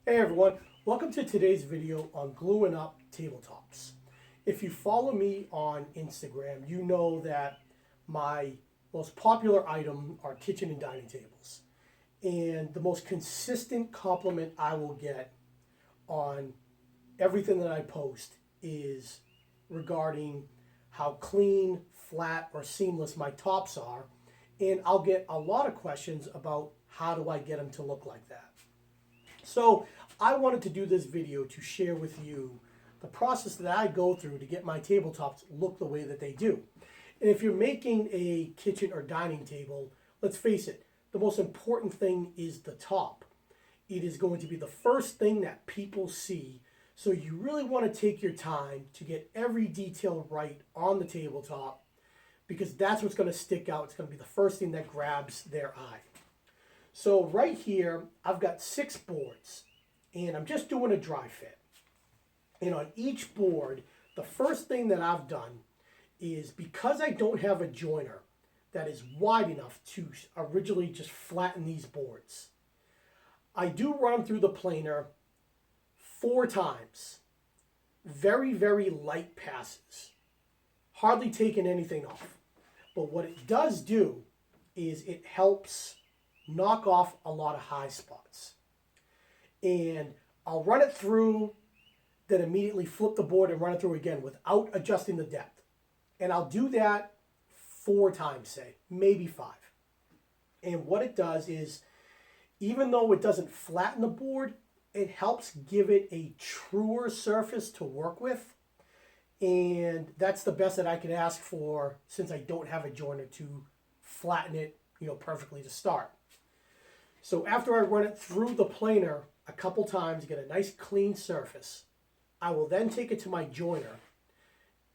Hey everyone, welcome to today's video on gluing up tabletops. If you follow me on Instagram, you know that my most popular item are kitchen and dining tables. And the most consistent compliment I will get on everything that I post is regarding how clean, flat, or seamless my tops are. And I'll get a lot of questions about how do I get them to look like that. So I wanted to do this video to share with you the process that I go through to get my tabletops look the way that they do. And if you're making a kitchen or dining table, let's face it, the most important thing is the top. It is going to be the first thing that people see. So you really want to take your time to get every detail right on the tabletop because that's what's going to stick out. It's going to be the first thing that grabs their eye. So right here, I've got 6 boards, and I'm just doing a dry fit. And on each board, the first thing that I've done is because I don't have a joiner that is wide enough to originally just flatten these boards, I do run them through the planer 4 times. Very, very light passes. Hardly taking anything off. But what it does do is it helps knock off a lot of high spots. And I'll run it through, then immediately flip the board and run it through again without adjusting the depth. And I'll do that 4 times, say, maybe 5. And what it does is, even though it doesn't flatten the board, it helps give it a truer surface to work with. And that's the best that I can ask for since I don't have a joiner to flatten it, perfectly to start. So after I run it through the planer a couple times to get a nice clean surface, I will then take it to my joiner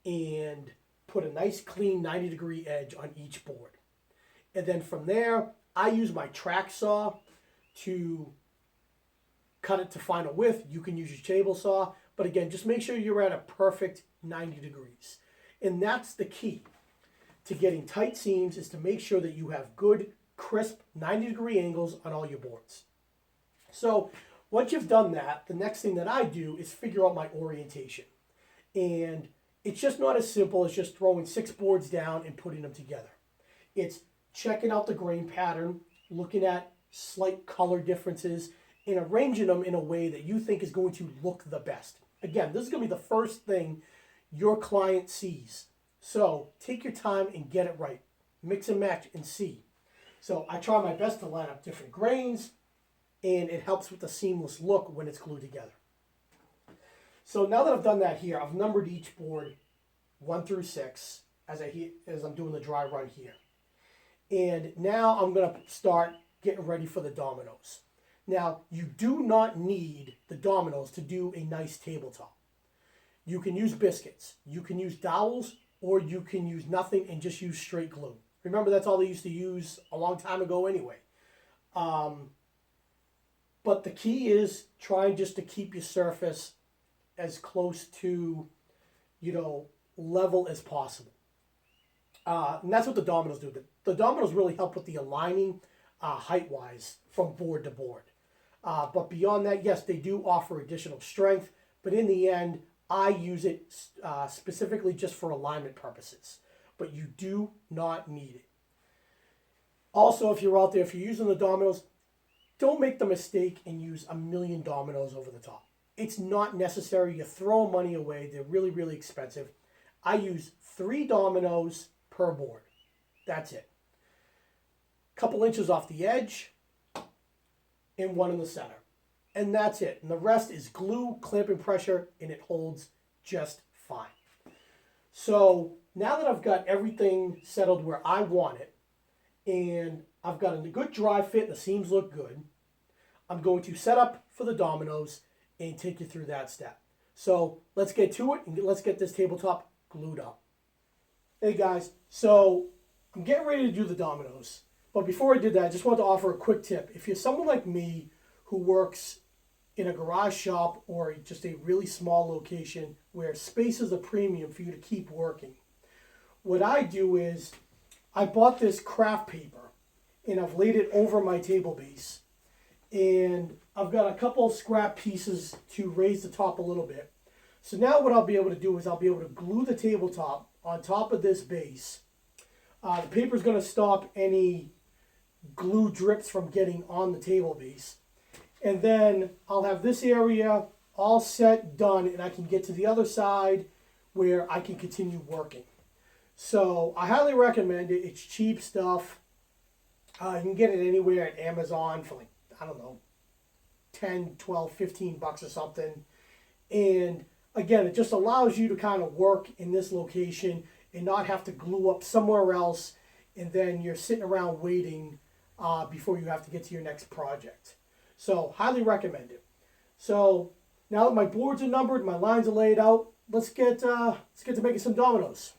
and put a nice clean 90-degree edge on each board. And then from there, I use my track saw to cut it to final width. You can use your table saw, but again, just make sure you're at a perfect 90 degrees. And that's the key to getting tight seams, is to make sure that you have good, crisp 90-degree angles on all your boards. So once you've done that, the next thing that I do is figure out my orientation. And it's just not as simple as just throwing 6 boards down and putting them together. It's checking out the grain pattern, looking at slight color differences, and arranging them in a way that you think is going to look the best. Again, this is going to be the first thing your client sees. So take your time and get it right. Mix and match and see. So I try my best to line up different grains, and it helps with the seamless look when it's glued together. So now that I've done that here, I've numbered each board 1 through 6 as I'm doing the dry run here. And now I'm going to start getting ready for the dominoes. Now, you do not need the dominoes to do a nice tabletop. You can use biscuits, you can use dowels, or you can use nothing and just use straight glue. Remember, that's all they used to use a long time ago anyway. But the key is trying just to keep your surface as close to, level as possible. And that's what the dominoes do. The dominoes really help with the aligning height-wise from board to board. But beyond that, yes, they do offer additional strength. But in the end, I use it specifically just for alignment purposes. But you do not need it. Also, if you're out there, if you're using the dominoes, don't make the mistake and use a million dominoes over the top. It's not necessary. You throw money away. They're really, really expensive. I use 3 dominoes per board. That's it. Couple inches off the edge and 1 in the center. And that's it. And the rest is glue, clamping pressure, and it holds just fine. So now that I've got everything settled where I want it, and I've got a good dry fit and the seams look good, I'm going to set up for the dominoes and take you through that step. So let's get to it and let's get this tabletop glued up. Hey guys, so I'm getting ready to do the dominoes. But before I did that, I just wanted to offer a quick tip. If you're someone like me who works in a garage shop or just a really small location where space is a premium for you to keep working, what I do is I bought this craft paper and I've laid it over my table base. And I've got a couple scrap pieces to raise the top a little bit. So now what I'll be able to do is I'll be able to glue the tabletop on top of this base. The paper is going to stop any glue drips from getting on the table base. And then I'll have this area all set, done, and I can get to the other side where I can continue working. So I highly recommend it. It's cheap stuff. You can get it anywhere at Amazon for like, I don't know, 10, 12, 15 bucks or something. And again, it just allows you to kind of work in this location and not have to glue up somewhere else, and then you're sitting around waiting before you have to get to your next project. So highly recommend it. So now that my boards are numbered, my lines are laid out, let's get to making some dominoes.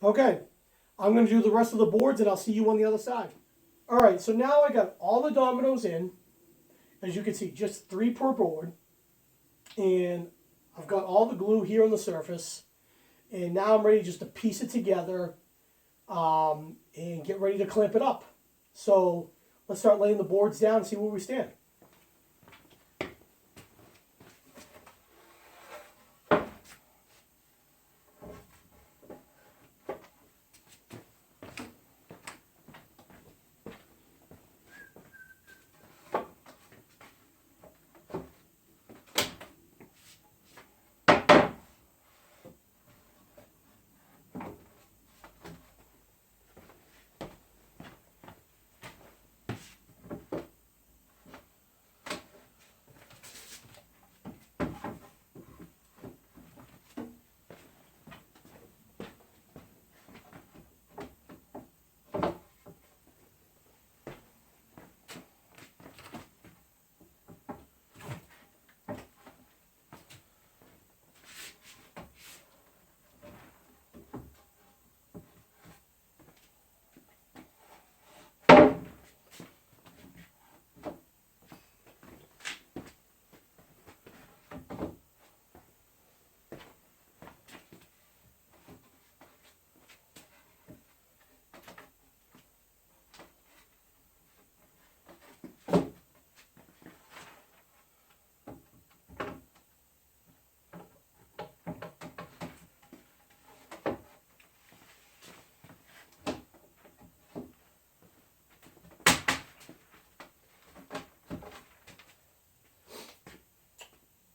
Okay, I'm going to do the rest of the boards and I'll see you on the other side. All right, so now I got all the dominoes in. As you can see, just 3 per board. And I've got all the glue here on the surface. And now I'm ready just to piece it together and get ready to clamp it up. So let's start laying the boards down and see where we stand.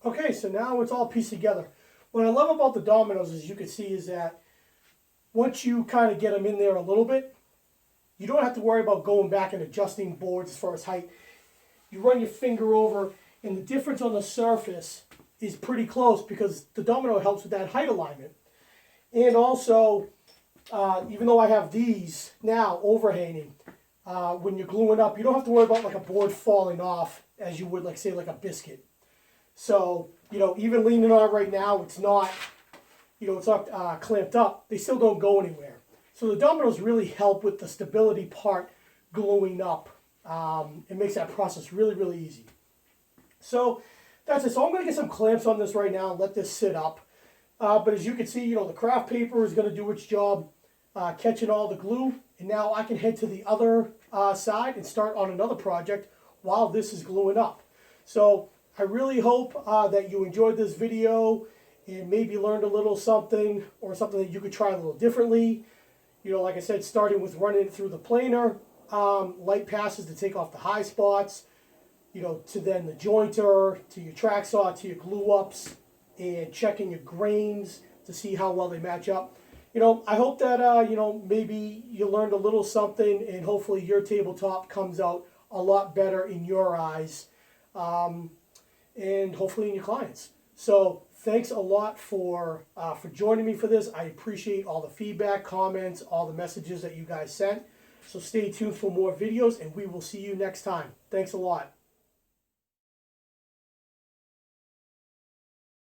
Okay, so now it's all pieced together. What I love about the dominoes, as you can see, is that once you kind of get them in there a little bit, you don't have to worry about going back and adjusting boards as far as height. You run your finger over, and the difference on the surface is pretty close because the domino helps with that height alignment. And also, even though I have these now overhanging, when you're gluing up, you don't have to worry about like a board falling off as you would, like, say, like a biscuit. So, you know, even leaning on it right now, it's not, you know, it's not clamped up. They still don't go anywhere. So the dominoes really help with the stability part gluing up. It makes that process really, really easy. So that's it. So I'm going to get some clamps on this right now and let this sit up. But as you can see, you know, the craft paper is going to do its job catching all the glue. And now I can head to the other side and start on another project while this is gluing up. So I really hope that you enjoyed this video and maybe learned a little something or something that you could try a little differently. You know, like I said, starting with running it through the planer, light passes to take off the high spots, you know, to then the jointer, to your track saw, to your glue ups, and checking your grains to see how well they match up. You know, I hope that, you know, maybe you learned a little something and hopefully your tabletop comes out a lot better in your eyes. And hopefully in your clients. So thanks a lot for joining me for this. I appreciate all the feedback, comments, all the messages that you guys sent. So stay tuned for more videos, and we will see you next time. Thanks a lot.